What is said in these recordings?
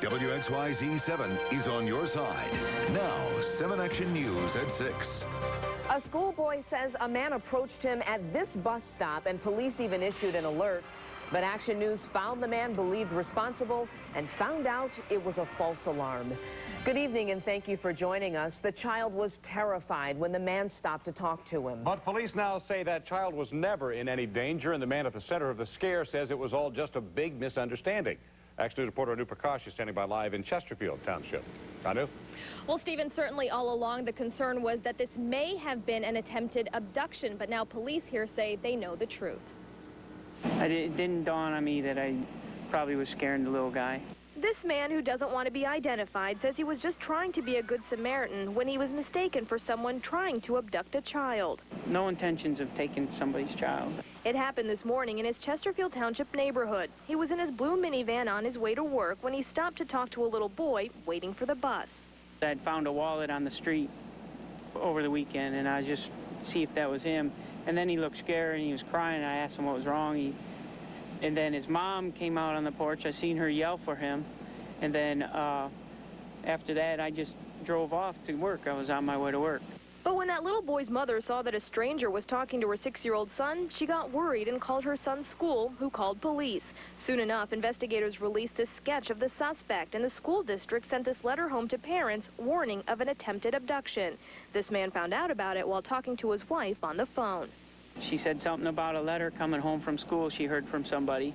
WXYZ 7 is on your side. Now, 7 Action News at 6. A schoolboy says a man approached him at this bus stop and police even issued an alert. But Action News found the man believed responsible and found out it was a false alarm. Good evening and thank you for joining us. The child was terrified when the man stopped to talk to him. But police now say that child was never in any danger, and the man at the center of the scare says it was all just a big misunderstanding. Action News reporter Anu Prakash is standing by live in Chesterfield Township. Anu? Well, Stephen, certainly all along the concern was that this may have been an attempted abduction, but now police here say they know the truth. It didn't dawn on me that I probably was scaring the little guy. This man, who doesn't want to be identified, says he was just trying to be a good Samaritan when he was mistaken for someone trying to abduct a child. No intentions of taking somebody's child. It happened this morning in his Chesterfield Township neighborhood. He was in his blue minivan on his way to work when he stopped to talk to a little boy waiting for the bus. I had found a wallet on the street over the weekend, and I just see if that was him. And then he looked scared and he was crying. I asked him what was wrong. And then his mom came out on the porch. I seen her yell for him. And then after that, I just drove off to work. I was on my way to work. But when that little boy's mother saw that a stranger was talking to her 6-year-old son, she got worried and called her son's school, who called police. Soon enough, investigators released this sketch of the suspect, and the school district sent this letter home to parents warning of an attempted abduction. This man found out about it while talking to his wife on the phone. She said something about a letter coming home from school she heard from somebody.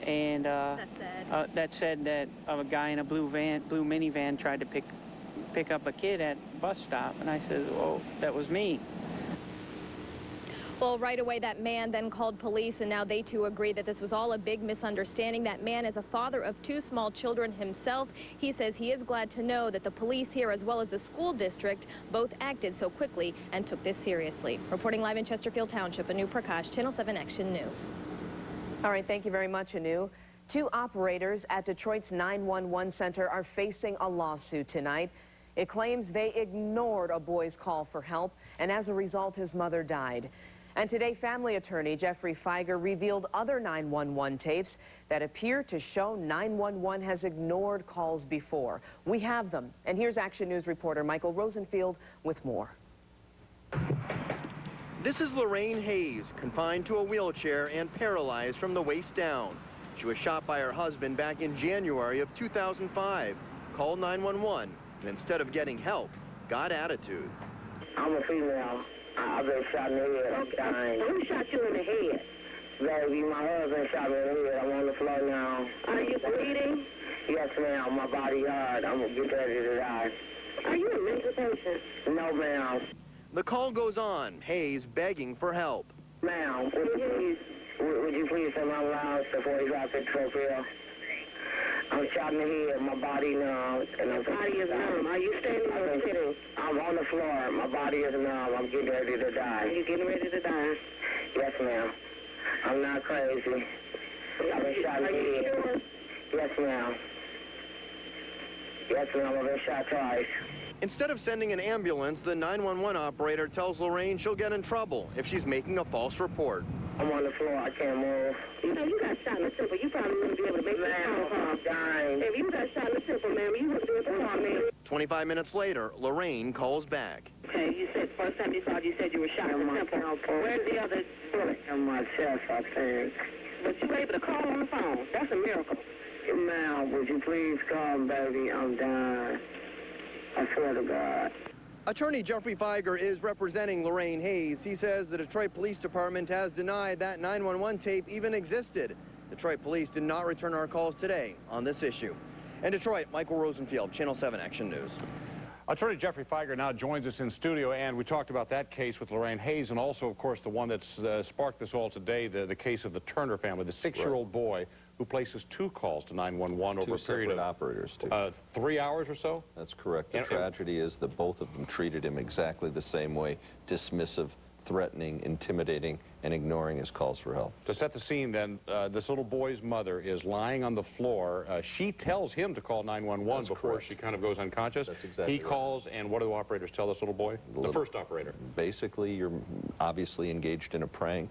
And that said that a guy in a blue minivan tried to pick up a kid at a bus stop. And I said, well, that was me. Well, right away, that man then called police, and now they too agree that this was all a big misunderstanding. That man is a father of 2 small children himself. He says he is glad to know that the police here, as well as the school district, both acted so quickly and took this seriously. Reporting live in Chesterfield Township, Anu Prakash, Channel 7 Action News. All right, thank you very much, Anu. 2 operators at Detroit's 911 center are facing a lawsuit tonight. It claims they ignored a boy's call for help, and as a result, his mother died. And today, family attorney Jeffrey Feiger revealed other 911 tapes that appear to show 911 has ignored calls before. We have them, and here's Action News reporter Michael Rosenfield with more. This is Lorraine Hayes, confined to a wheelchair and paralyzed from the waist down. She was shot by her husband back in January of 2005. Called 911, and instead of getting help, got attitude. I'm a female. I've been shot in the head. I'm dying. Who shot you in the head? Baby, my husband shot me in the head. I'm on the floor now. Are you bleeding? Yes, ma'am. My body hard. I'm going to get ready to die. Are you a mental patient? No, ma'am. The call goes on, Hayes begging for help. Ma'am, would you please come out loud before you drop the trophy? I'm shot in the head, my body numb, and my body is numb. Are you standing or sitting? I'm on the floor. My body is numb. I'm getting ready to die. Are you getting ready to die? Yes, ma'am. I'm not crazy. I've been shot in the head. Sure? Yes, ma'am. Yes, ma'am. I've been shot twice. Instead of sending an ambulance, the 911 operator tells Lorraine she'll get in trouble if she's making a false report. I'm on the floor. I can't move. You know, you got shot in the temple. You probably wouldn't be able to make this call. I'm dying. If you got shot in the temple, ma'am, you wouldn't be able to call me. 25 minutes later, Lorraine calls back. Okay, you said first time you saw it, you said you were shot in the temple. Where's the other bullet? In my chest, I think. But you were able to call on the phone. That's a miracle. Ma'am, would you please come, baby? I'm dying. I swear to God. Attorney Jeffrey Feiger is representing Lorraine Hayes. He says the Detroit Police Department has denied that 911 tape even existed. Detroit Police did not return our calls today on this issue. In Detroit, Michael Rosenfield, Channel 7 Action News. Attorney Jeffrey Feiger now joins us in studio, and we talked about that case with Lorraine Hayes, and also, of course, the one that's sparked this all today, the case of the Turner family, the 6-year-old boy who places 2 calls to 911 over a period of operators, too. 3 hours or so? That's correct. The tragedy is that both of them treated him exactly the same way, dismissive, threatening, intimidating, and ignoring his calls for help. To set the scene, then, this little boy's mother is lying on the floor. She tells him to call 911 before she kind of goes unconscious. That's exactly right. He calls, and what do the operators tell this little boy? The first operator. Basically, you're obviously engaged in a prank.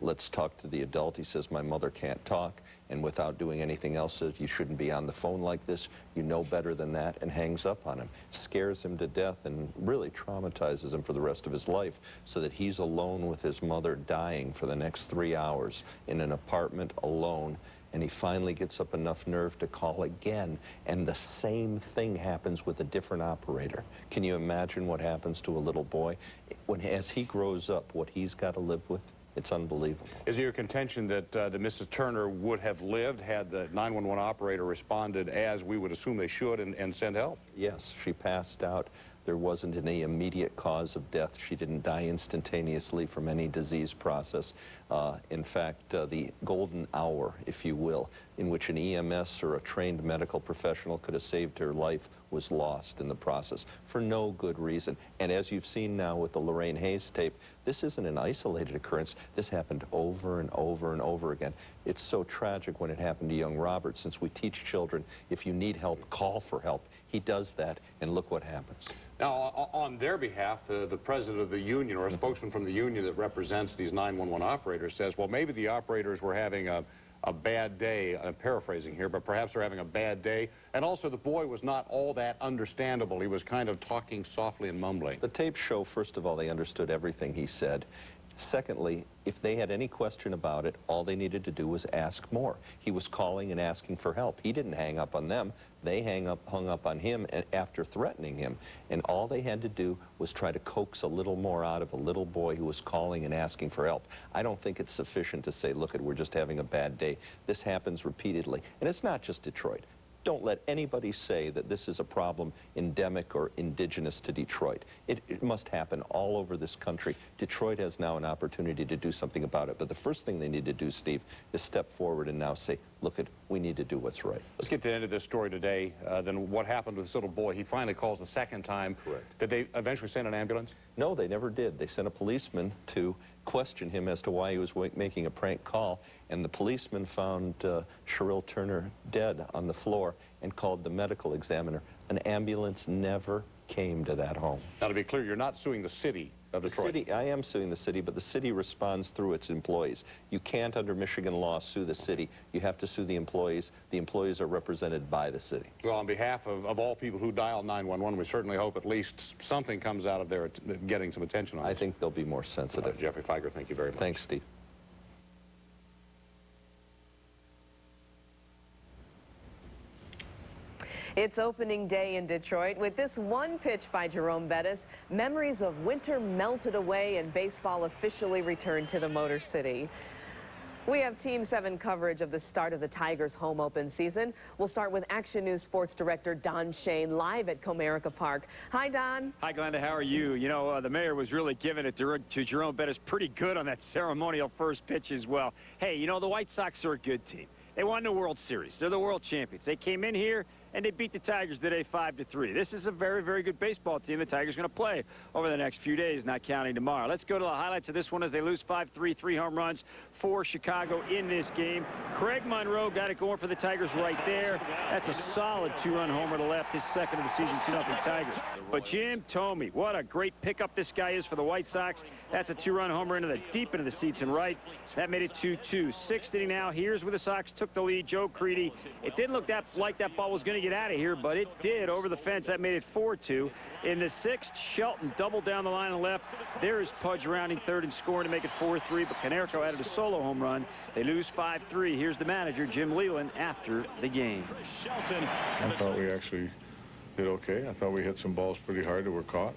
let's talk to the adult. He says, my mother can't talk, and without doing anything else says, you shouldn't be on the phone like this, you know better than that, and hangs up on him. Scares him to death and really traumatizes him for the rest of his life, so that he's alone with his mother dying for the next 3 hours in an apartment alone. And he finally gets up enough nerve to call again, and the same thing happens with a different operator. Can you imagine what happens to a little boy? As he grows up, what he's got to live with, it's unbelievable. Is it your contention that Mrs. Turner would have lived had the 911 operator responded as we would assume they should and sent help? Yes, she passed out. There wasn't any immediate cause of death. She didn't die instantaneously from any disease process. In fact, the golden hour, if you will, in which an EMS or a trained medical professional could have saved her life was lost in the process for no good reason. And as you've seen now with the Lorraine Hayes tape, this isn't an isolated occurrence. This happened over and over and over again. It's so tragic when it happened to young Robert, since we teach children, if you need help, call for help. He does that, and look what happens. Now, on their behalf, the president of the union, or a spokesman from the union that represents these 911 operators, says, well, maybe the operators were having a bad day. I'm paraphrasing here, but perhaps they're having a bad day. And also, the boy was not all that understandable. He was kind of talking softly and mumbling. The tapes show, first of all, they understood everything he said. Secondly, if they had any question about it, all they needed to do was ask more. He was calling and asking for help. He didn't hang up on them. They hung up on him after threatening him. And all they had to do was try to coax a little more out of a little boy who was calling and asking for help. I don't think it's sufficient to say, look, we're just having a bad day. This happens repeatedly. And it's not just Detroit. Don't let anybody say that this is a problem endemic or indigenous to Detroit. It must happen all over this country. Detroit has now an opportunity to do something about it. But the first thing they need to do, Steve, is step forward and now say, look, we need to do what's right. Let's get to the end of this story today. Then what happened with this little boy? He finally calls the second time. Correct. Did they eventually send an ambulance? No, they never did. They sent a policeman to question him as to why he was making a prank call, and the policeman found Cheryl Turner dead on the floor and called the medical examiner. An ambulance never came to that home. Now, to be clear, you're not suing the city of Detroit. I am suing the city, but the city responds through its employees. You can't, under Michigan law, sue the city. You have to sue the employees. The employees are represented by the city. Well, on behalf of all people who dial 911, we certainly hope at least something comes out of there getting some attention on this. I think they'll be more sensitive. Jeffrey Feiger, thank you very much. Thanks, Steve. It's opening day in Detroit. With this one pitch by Jerome Bettis, memories of winter melted away and baseball officially returned to the Motor City. We have Team 7 coverage of the start of the Tigers' home open season. We'll start with Action News Sports Director Don Shane live at Comerica Park. Hi, Don. Hi, Glenda. How are you? You know, the mayor was really giving it to Jerome Bettis pretty good on that ceremonial first pitch as well. Hey, you know, the White Sox are a good team. They won the World Series. They're the world champions. They came in here and they beat the Tigers today 5-3. This is a very, very good baseball team the Tigers are going to play over the next few days, not counting tomorrow. Let's go to the highlights of this one as they lose 5-3, 3 home runs for Chicago in this game. Craig Monroe got it going for the Tigers right there. That's a solid 2-run homer to left, his second of the season, 2-0 Tigers. But Jim Thome, what a great pickup this guy is for the White Sox. That's a 2-run homer into the deep into the seats and right. That made it 2-2. Sixth inning now. Here's where the Sox took the lead. Joe Creedy. It didn't look like that ball was going to get out of here, but it did over the fence. That made it 4-2. In the sixth, Shelton doubled down the line and left. There is Pudge rounding third and scoring to make it 4-3, but Canerco added a solo home run. They lose 5-3. Here's the manager, Jim Leland, after the game. I thought we actually did okay. I thought we hit some balls pretty hard that were caught.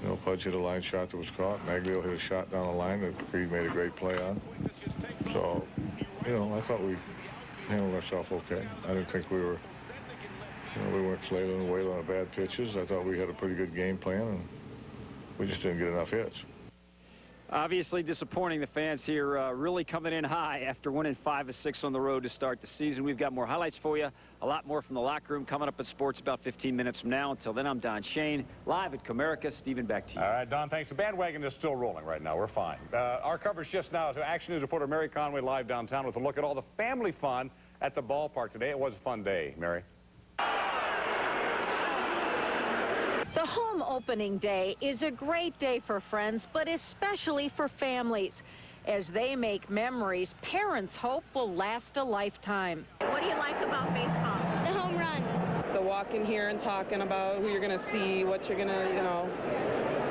You know, Pudge hit a line shot that was caught. Maglio hit a shot down the line that Creed made a great play on. So, you know, I thought we handled ourselves okay. I didn't think we were, you know, we weren't flailing and wailing on bad pitches. I thought we had a pretty good game plan, and we just didn't get enough hits. Obviously disappointing. The fans here really coming in high after winning 5 of 6 on the road to start the season. We've got more highlights for you, a lot more from the locker room coming up at sports about 15 minutes from now. Until then, I'm Don Shane, live at Comerica. Stephen, back to you. All right, Don, thanks. The bandwagon is still rolling right now. We're fine. Our coverage shifts now to Action News reporter Mary Conway live downtown with a look at all the family fun at the ballpark today. It was a fun day, Mary. The home opening day is a great day for friends, but especially for families. As they make memories, parents hope will last a lifetime. What do you like about baseball? The home run. The walking here and talking about who you're going to see, what you're going to,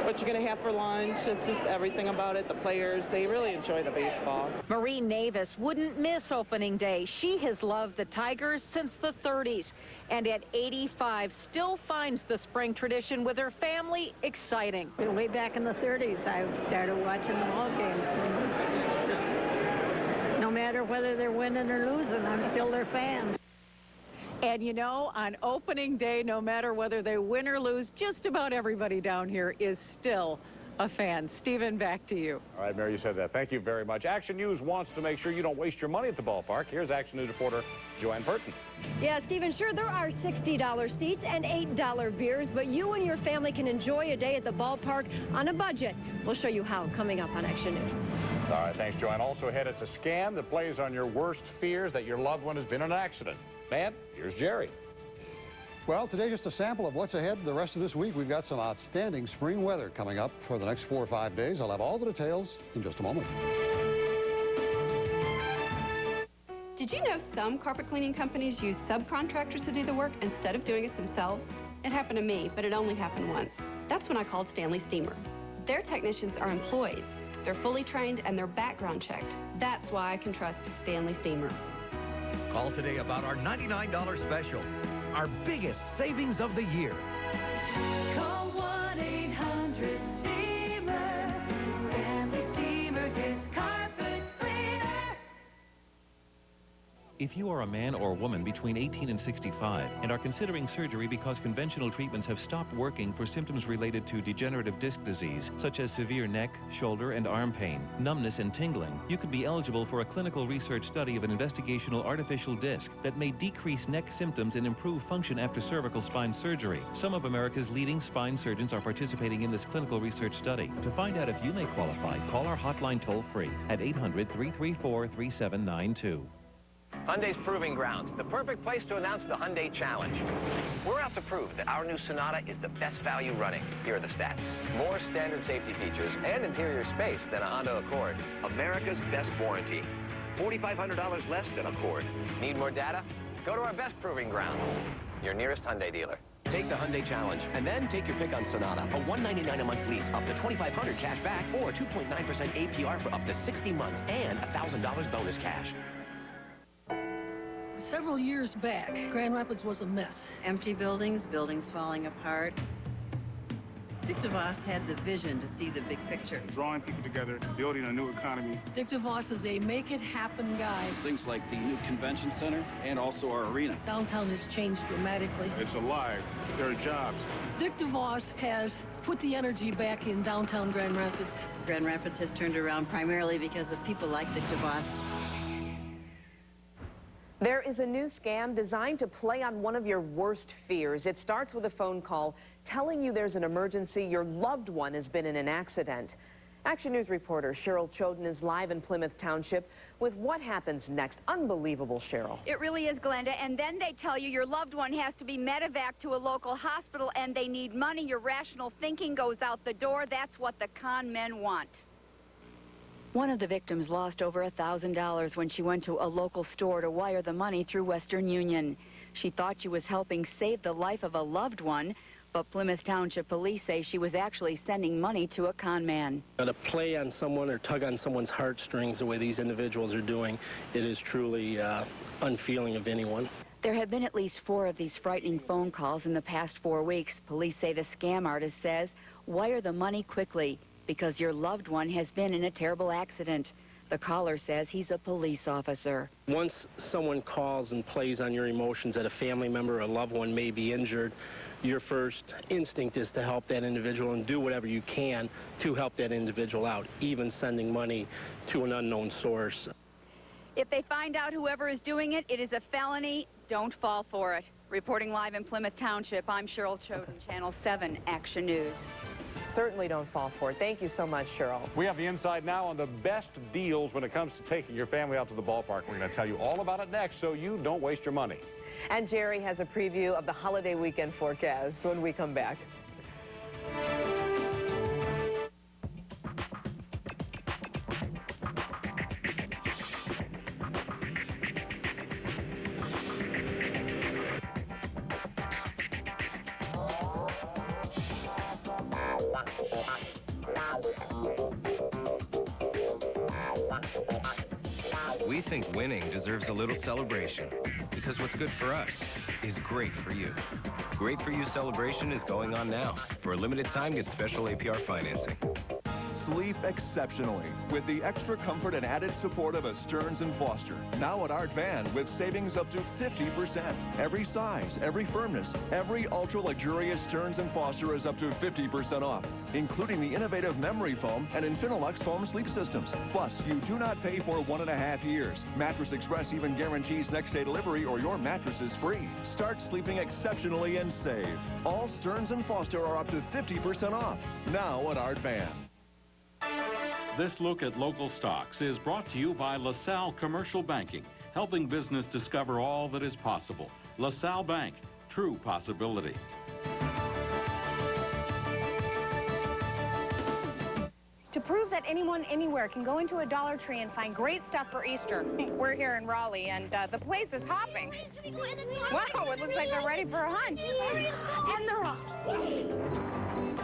what you're going to have for lunch. It's just everything about it. The players, they really enjoy the baseball. Marie Navis wouldn't miss opening day. She has loved the Tigers since the 30s. And at 85, still finds the spring tradition with her family exciting. Way back in the 30s, I started watching the ball games. And just, no matter whether they're winning or losing, I'm still their fan. And you know, on opening day, no matter whether they win or lose, just about everybody down here is still a fan. Stephen, back to you. All right, Mary, you said that. Thank you very much. Action News wants to make sure you don't waste your money at the ballpark. Here's Action News reporter Joanne Burton. Yeah, Stephen, sure, there are $60 seats and $8 beers, but you and your family can enjoy a day at the ballpark on a budget. We'll show you how coming up on Action News. All right, thanks, Joanne. Also ahead, it's a scam that plays on your worst fears that your loved one has been in an accident. Man, here's Jerry. Well, today just a sample of what's ahead the rest of this week. We've got some outstanding spring weather coming up for the next 4 or 5 days. I'll have all the details in just a moment. Did you know some carpet cleaning companies use subcontractors to do the work instead of doing it themselves? It happened to me, but it only happened once. That's when I called Stanley Steamer. Their technicians are employees. They're fully trained and they're background checked. That's why I can trust Stanley Steamer. Call today about our $99 special, our biggest savings of the year. Call 1-800-STEAMER. Stanley Steamer is carpet cleaner. If you are a man or woman between 18 and 65 and are considering surgery because conventional treatments have stopped working for symptoms related to degenerative disc disease, such as severe neck, shoulder, and arm pain, numbness, and tingling, you could be eligible for a clinical research study of an investigational artificial disc that may decrease neck symptoms and improve function after cervical spine surgery. Some of America's leading spine surgeons are participating in this clinical research study. To find out if you may qualify, call our hotline toll-free at 800-334-3792. Hyundai's Proving Grounds, the perfect place to announce the Hyundai Challenge. We're out to prove that our new Sonata is the best value running. Here are the stats. More standard safety features and interior space than a Honda Accord. America's best warranty. $4,500 less than Accord. Need more data? Go to our best Proving Ground, your nearest Hyundai dealer. Take the Hyundai Challenge, and then take your pick on Sonata. A $199 a month lease, up to $2,500 cash back, or 2.9% APR for up to 60 months, and $1,000 bonus cash. Several years back, Grand Rapids was a mess. Empty buildings, buildings falling apart. Dick DeVos had the vision to see the big picture. Drawing people together, building a new economy. Dick DeVos is a make-it-happen guy. Things like the new convention center and also our arena. Downtown has changed dramatically. It's alive. There are jobs. Dick DeVos has put the energy back in downtown Grand Rapids. Grand Rapids has turned around primarily because of people like Dick DeVos. There is a new scam designed to play on one of your worst fears. It starts with a phone call telling you there's an emergency, your loved one has been in an accident. Action News reporter Cheryl Choden is live in Plymouth Township with what happens next. Unbelievable, Cheryl. It really is, Glenda. And then they tell you your loved one has to be medevaced to a local hospital and they need money. Your rational thinking goes out the door. That's what the con men want. One of the victims lost over $1,000 when she went to a local store to wire the money through Western Union. She thought she was helping save the life of a loved one, but Plymouth Township police say she was actually sending money to a con man. To play on someone or tug on someone's heartstrings the way these individuals are doing, it is truly unfeeling of anyone. There have been at least 4 of these frightening phone calls in the past 4 weeks. Police say the scam artist says, wire the money quickly, because your loved one has been in a terrible accident. The caller says he's a police officer. Once someone calls and plays on your emotions that a family member or a loved one may be injured, your first instinct is to help that individual and do whatever you can to help that individual out, even sending money to an unknown source. If they find out whoever is doing it, it is a felony. Don't fall for it. Reporting live in Plymouth Township, I'm Cheryl Choden, Channel 7 Action News. Certainly don't fall for it. Thank you so much, Cheryl. We have the inside now on the best deals when it comes to taking your family out to the ballpark. We're going to tell you all about it next so you don't waste your money. And Jerry has a preview of the holiday weekend forecast when we come back. We think winning deserves a little celebration, because what's good for us is great for you. Great for You celebration is going on now. For a limited time, get special APR financing. Sleep exceptionally with the extra comfort and added support of a Stearns & Foster. Now at Art Van with savings up to 50%. Every size, every firmness, every ultra-luxurious Stearns & Foster is up to 50% off, including the innovative memory foam and Infinilux foam sleep systems. Plus, you do not pay for 1.5 years. Mattress Express even guarantees next-day delivery or your mattress is free. Start sleeping exceptionally and save. All Stearns & Foster are up to 50% off. Now at Art Van. This look at local stocks is brought to you by LaSalle Commercial Banking, helping business discover all that is possible. LaSalle Bank, true possibility. To prove that anyone anywhere can go into a Dollar Tree and find great stuff for Easter. We're here in Raleigh, and the place is hopping. Wow, it looks like they're ready for a hunt. And they're off.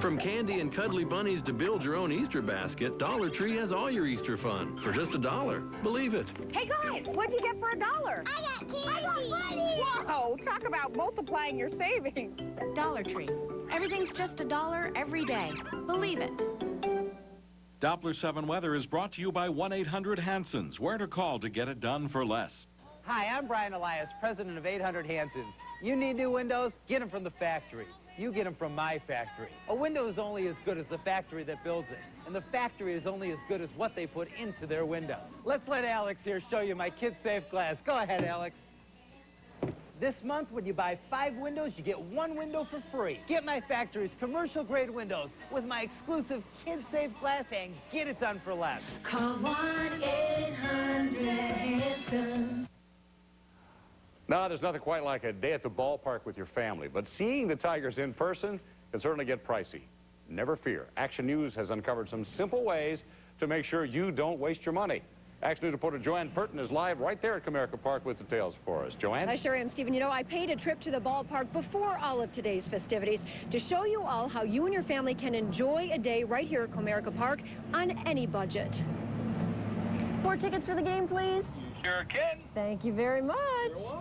From candy and cuddly bunnies to build your own Easter basket, Dollar Tree has all your Easter fun for just $1. Believe it. Hey guys, what'd you get for $1? I got candy. I got bunnies. Whoa, talk about multiplying your savings. Dollar Tree. Everything's just $1 every day. Believe it. Doppler 7 Weather is brought to you by 1-800-Hansons. Where to call to get it done for less. Hi, I'm Brian Elias, president of 800 Hansons. You need new windows? Get them from the factory. You get them from my factory. A window is only as good as the factory that builds it. And the factory is only as good as what they put into their windows. Let's let Alex here show you my kid-safe glass. Go ahead, Alex. This month, when you buy 5 windows, you get 1 window for free. Get my factory's commercial-grade windows with my exclusive kid-safe glass and get it done for less. Call 1-800-HANSON. Now, there's nothing quite like a day at the ballpark with your family, but seeing the Tigers in person can certainly get pricey. Never fear. Action News has uncovered some simple ways to make sure you don't waste your money. Action News reporter Joanne Burton is live right there at Comerica Park with details for us. Joanne? I sure am, Stephen. You know, I paid a trip to the ballpark before all of today's festivities to show you all how you and your family can enjoy a day right here at Comerica Park on any budget. 4 tickets for the game, please. Sure can. Thank you very much.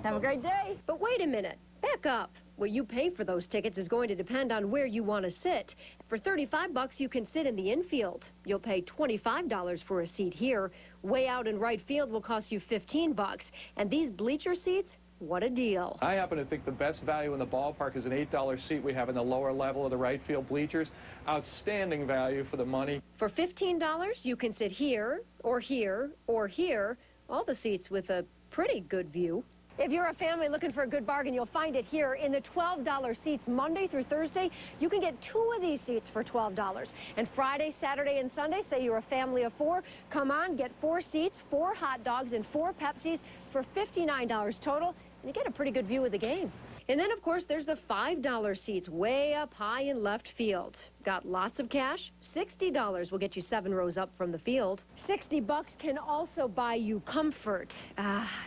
Have a great day. But wait a minute. Back up. What you pay for those tickets is going to depend on where you want to sit. For $35, you can sit in the infield. You'll pay $25 for a seat here. Way out in right field will cost you $15. And these bleacher seats, what a deal. I happen to think the best value in the ballpark is an $8 seat we have in the lower level of the right field bleachers. Outstanding value for the money. For $15, you can sit here, or here, or here. All the seats with a pretty good view. If you're a family looking for a good bargain, you'll find it here in the $12 seats Monday through Thursday. You can get 2 of these seats for $12. And Friday, Saturday, and Sunday, say you're a family of 4, come on, get 4 seats, 4 hot dogs, and 4 Pepsis for $59 total, and you get a pretty good view of the game. And then, of course, there's the $5 seats way up high in left field. Got lots of cash? $60 will get you 7 rows up from the field. $60 can also buy you comfort.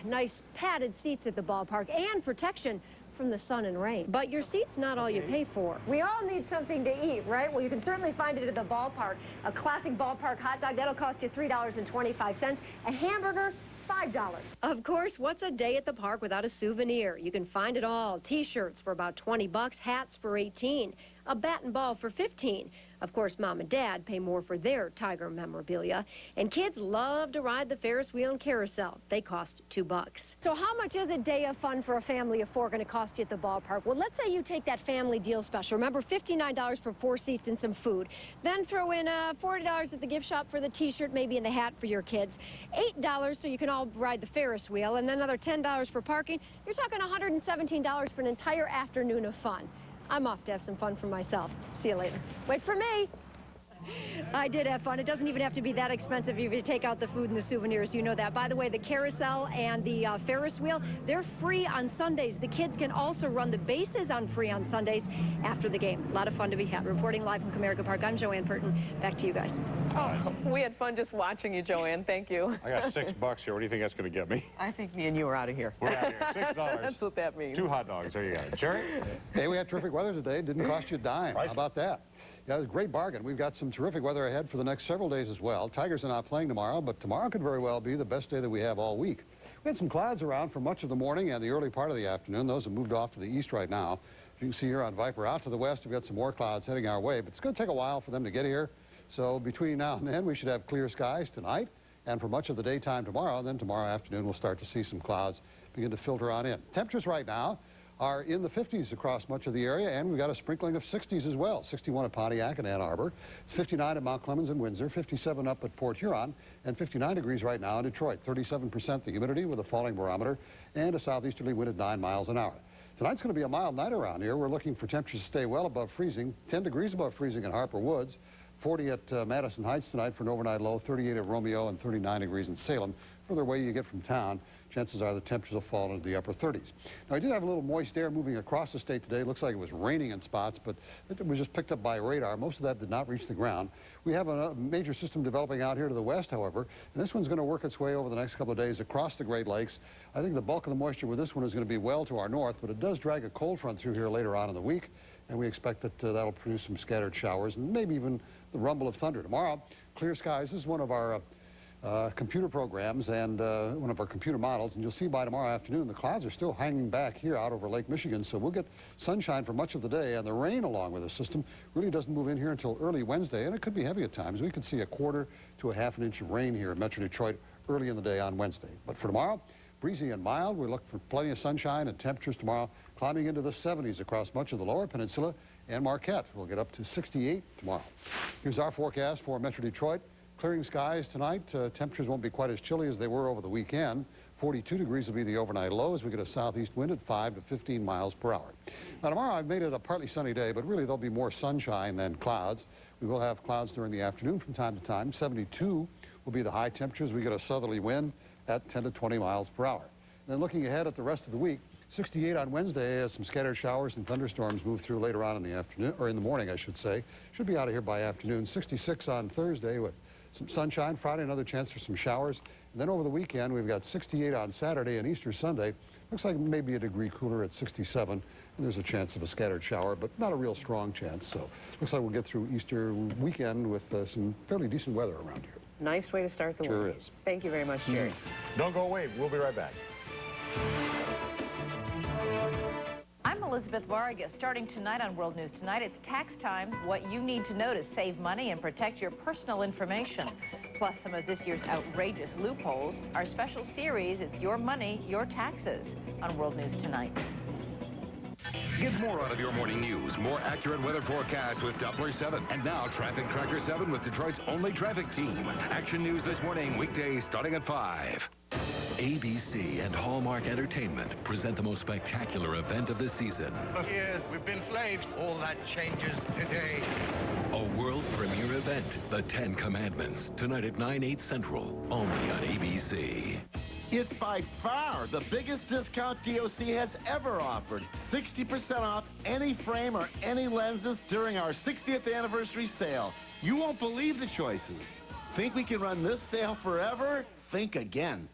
Nice padded seats at the ballpark and protection from the sun and rain. But your seat's not all you pay for. We all need something to eat, right? Well, you can certainly find it at the ballpark. A classic ballpark hot dog, that'll cost you $3.25. A hamburger, $5. Of course, what's a day at the park without a souvenir? You can find it all. T-shirts for about $20, hats for $18, a bat and ball for $15. Of course, Mom and Dad pay more for their Tiger memorabilia. And kids love to ride the Ferris wheel and carousel. They cost $2. So how much is a day of fun for a family of 4 going to cost you at the ballpark? Well, let's say you take that family deal special. Remember, $59 for 4 seats and some food. Then throw in $40 at the gift shop for the T-shirt, maybe in the hat for your kids. $8 so you can all ride the Ferris wheel. And then another $10 for parking. You're talking $117 for an entire afternoon of fun. I'm off to have some fun for myself. See you later. Wait for me. I did have fun. It doesn't even have to be that expensive if you take out the food and the souvenirs. You know that. By the way, the carousel and the Ferris wheel, they're free on Sundays. The kids can also run the bases on free on Sundays after the game. A lot of fun to be had. Reporting live from Comerica Park, I'm Joanne Purton. Back to you guys. Oh, we had fun just watching you, Joanne. Thank you. I got $6 here. What do you think that's going to get me? I think me and you are out of here. We're out of here. $6. That's what that means. 2 hot dogs. There you go. Jerry? Hey, we had terrific weather today. Didn't cost you a dime. How about that? Yeah, it was a great bargain. We've got some terrific weather ahead for the next several days as well. Tigers are not playing tomorrow, but tomorrow could very well be the best day that we have all week. We had some clouds around for much of the morning and the early part of the afternoon. Those have moved off to the east right now. As you can see here on Viper, out to the west, we've got some more clouds heading our way, but it's going to take a while for them to get here. So between now and then, we should have clear skies tonight and for much of the daytime tomorrow. And then tomorrow afternoon, we'll start to see some clouds begin to filter on in. Temperatures right now are in the 50s across much of the area, and we've got a sprinkling of 60s as well. 61 at Pontiac and Ann Arbor. It's 59 at Mount Clemens and Windsor, 57 up at Port Huron, and 59 degrees right now in Detroit. 37% the humidity with a falling barometer and a southeasterly wind at 9 miles an hour. Tonight's going to be a mild night around here. We're looking for temperatures to stay well above freezing. 10 degrees above freezing in Harper Woods. 40 at Madison Heights tonight for an overnight low. 38 at Romeo and 39 degrees in Salem. Further away you get from town, chances are the temperatures will fall into the upper 30s. Now, I did have a little moist air moving across the state today. It looks like it was raining in spots, but it was just picked up by radar. Most of that did not reach the ground. We have a major system developing out here to the west, however, and this one's going to work its way over the next couple of days across the Great Lakes. I think the bulk of the moisture with this one is going to be well to our north, but it does drag a cold front through here later on in the week, and we expect that that'll produce some scattered showers and maybe even the rumble of thunder. Tomorrow, clear skies. This is one of our computer programs and one of our computer models, and you'll see by tomorrow afternoon the clouds are still hanging back here out over Lake Michigan, so we'll get sunshine for much of the day, and the rain along with the system really doesn't move in here until early Wednesday, and it could be heavy at times. We could see a quarter to a half an inch of rain here in Metro Detroit early in the day on Wednesday. But for tomorrow, breezy and mild. We look for plenty of sunshine and temperatures tomorrow climbing into the 70s across much of the lower peninsula and Marquette. We'll get up to 68 tomorrow. Here's our forecast for Metro Detroit. Clearing skies tonight. Temperatures won't be quite as chilly as they were over the weekend. 42 degrees will be the overnight low as we get a southeast wind at 5 to 15 miles per hour. Now tomorrow I've made it a partly sunny day, but really there'll be more sunshine than clouds. We will have clouds during the afternoon from time to time. 72 will be the high temperatures. We get a southerly wind at 10 to 20 miles per hour. And then looking ahead at the rest of the week, 68 on Wednesday as some scattered showers and thunderstorms move through later on in the afternoon, or in the morning, I should say. Should be out of here by afternoon. 66 on Thursday with some sunshine. Friday, another chance for some showers. And then over the weekend, we've got 68 on Saturday and Easter Sunday. Looks like maybe a degree cooler at 67. And there's a chance of a scattered shower, but not a real strong chance. So looks like we'll get through Easter weekend with some fairly decent weather around here. Nice way to start the week. Sure is. Thank you very much, Jerry. Don't go away. We'll be right back. I'm Elizabeth Vargas. Starting tonight on World News Tonight, it's tax time. What you need to know to save money and protect your personal information. Plus some of this year's outrageous loopholes. Our special series, It's Your Money, Your Taxes, on World News Tonight. Get more out of your morning news. More accurate weather forecasts with Doppler 7. And now Traffic Tracker 7 with Detroit's only traffic team. Action news this morning, weekdays starting at 5. ABC and Hallmark Entertainment present the most spectacular event of the season. For years, we've been slaves. All that changes today. A world premiere event, The 10 Commandments, tonight at 9/8 Central, only on ABC. It's by far the biggest discount DOC has ever offered. 60% off any frame or any lenses during our 60th anniversary sale. You won't believe the choices. Think we can run this sale forever? Think again.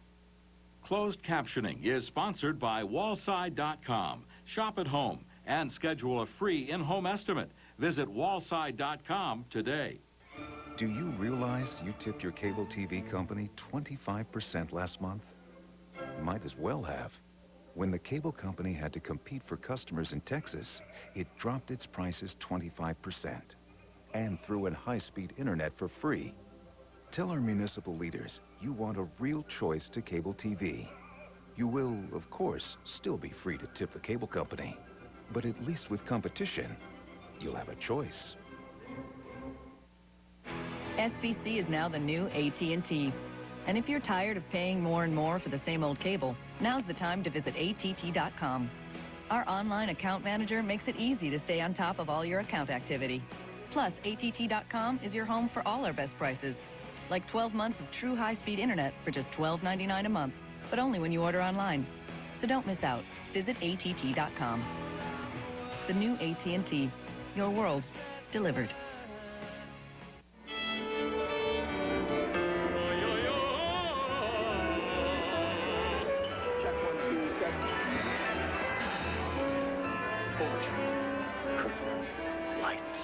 Closed captioning is sponsored by Wallside.com. Shop at home and schedule a free in-home estimate. Visit Wallside.com today. Do you realize you tipped your cable TV company 25% last month? You might as well have. When the cable company had to compete for customers in Texas, it dropped its prices 25% and threw in high-speed internet for free. Tell our municipal leaders you want a real choice to cable TV. You will, of course, still be free to tip the cable company. But at least with competition, you'll have a choice. SBC is now the new AT&T. And if you're tired of paying more and more for the same old cable, now's the time to visit att.com. Our online account manager makes it easy to stay on top of all your account activity. Plus, ATT.com is your home for all our best prices. Like 12 months of true high-speed internet for just $12.99 a month, but only when you order online. So don't miss out. Visit ATT.com. The new AT&T. Your world delivered. Check 1, 2, check. Lights.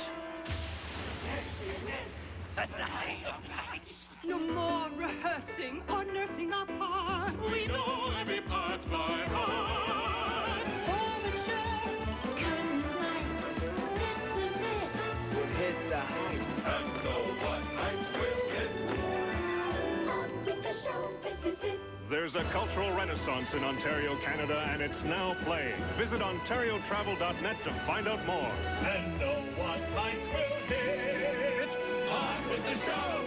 The night of lights. No more rehearsing or nursing our part. We know every part by heart. Furniture, curtain lights. This is it. We'll hit the heights. And know what heights will hit. On with the show, this is it. There's a cultural renaissance in Ontario, Canada, and it's now playing. Visit ontariotravel.net to find out more. And know what lights will hit. On with the show.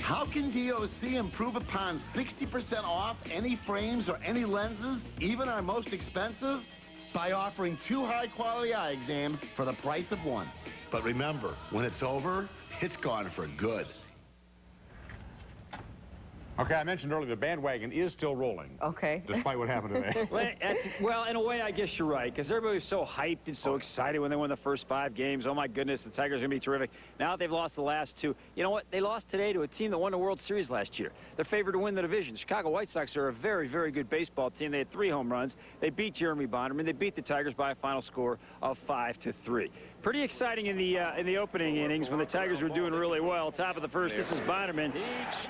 How can DOC improve upon 60% off any frames or any lenses, even our most expensive? By offering 2 high-quality eye exams for the price of 1. But remember, when it's over, it's gone for good. Okay, I mentioned earlier the bandwagon is still rolling. Okay. Despite what happened today. Well, in a way, I guess you're right, because everybody was so hyped and so excited when they won the first 5 games. Oh, my goodness, the Tigers are going to be terrific. Now that they've lost the last 2, you know what? They lost today to a team that won the World Series last year. They're favored to win the division. The Chicago White Sox are a very, very good baseball team. They had 3 home runs. They beat Jeremy Bonderman. They beat the Tigers by a final score of 5-3. Pretty exciting in the opening innings when the Tigers were doing really well. Top of the first, this is Bonderman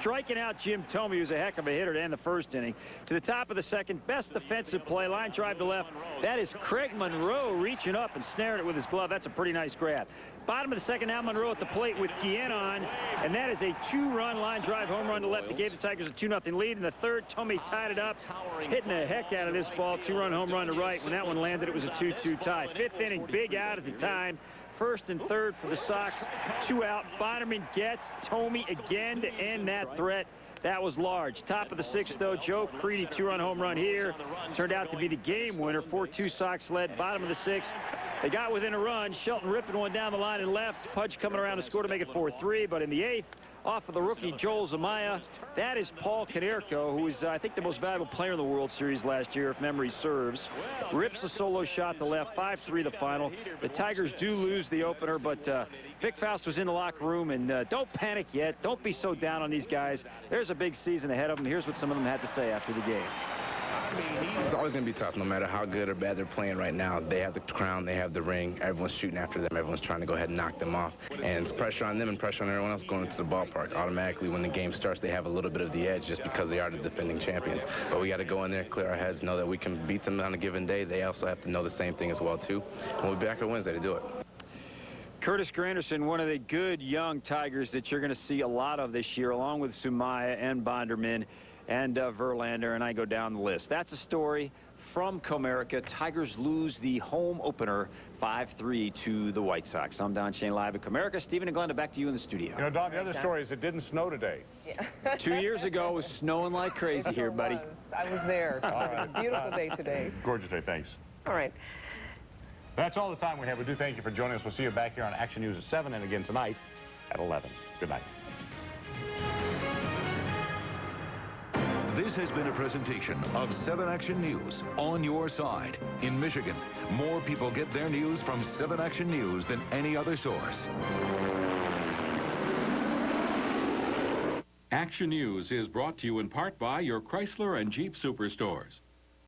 striking out Jim Thome, who's a heck of a hitter to end the first inning. To the top of the second, best defensive play, line drive to left. That is Craig Monroe reaching up and snaring it with his glove. That's a pretty nice grab. Bottom of the second, now Monroe at the plate with Guillen on, and that is a 2-run line drive home run to left that gave the Tigers a 2-0 lead. In the third, Thome tied it up, hitting the heck out of this ball. 2-run home run to right. When that one landed, it was a 2-2 tie. 5th inning, big out at the time. First and third for the Sox, 2 out. Bonderman gets Thome again to end that threat. That was large. Top of the 6th, though, Joe Creedy, 2-run home run here. Turned out to be the game winner. 4-2 Sox led. Bottom of the 6th. They got within a run. Shelton ripping one down the line and left. Pudge coming around to score to make it 4-3. But in the 8th, off of the rookie Joel Zumaya, that is Paul Konerko, who is, I think, the most valuable player in the World Series last year, if memory serves. Rips a solo shot to left. 5-3 the final. The Tigers do lose the opener, but Vic Faust was in the locker room, and don't panic yet. Don't be so down on these guys. There's a big season ahead of them. Here's what some of them had to say after the game. It's always going to be tough, no matter how good or bad they're playing right now. They have the crown, they have the ring. Everyone's shooting after them. Everyone's trying to go ahead and knock them off. And it's pressure on them and pressure on everyone else going into the ballpark. Automatically, when the game starts, they have a little bit of the edge just because they are the defending champions. But we got to go in there, clear our heads, know that we can beat them on a given day. They also have to know the same thing as well, too. And we'll be back on Wednesday to do it. Curtis Granderson, one of the good young Tigers that you're going to see a lot of this year, along with Zumaya and Bonderman and Verlander, and I go down the list. That's a story from Comerica. Tigers lose the home opener 5-3 to the White Sox. I'm Don Shane live at Comerica. Stephen and Glenda, back to you in the studio. You know, Don, the other story is it didn't snow today. Yeah. 2 years ago, it was snowing like crazy here, buddy. I was there. It was a beautiful day today. Gorgeous day, thanks. All right. That's all the time we have. We do thank you for joining us. We'll see you back here on Action News at 7 and again tonight at 11. Good night. This has been a presentation of 7 Action News, on your side. In Michigan, more people get their news from 7 Action News than any other source. Action News is brought to you in part by your Chrysler and Jeep Superstores.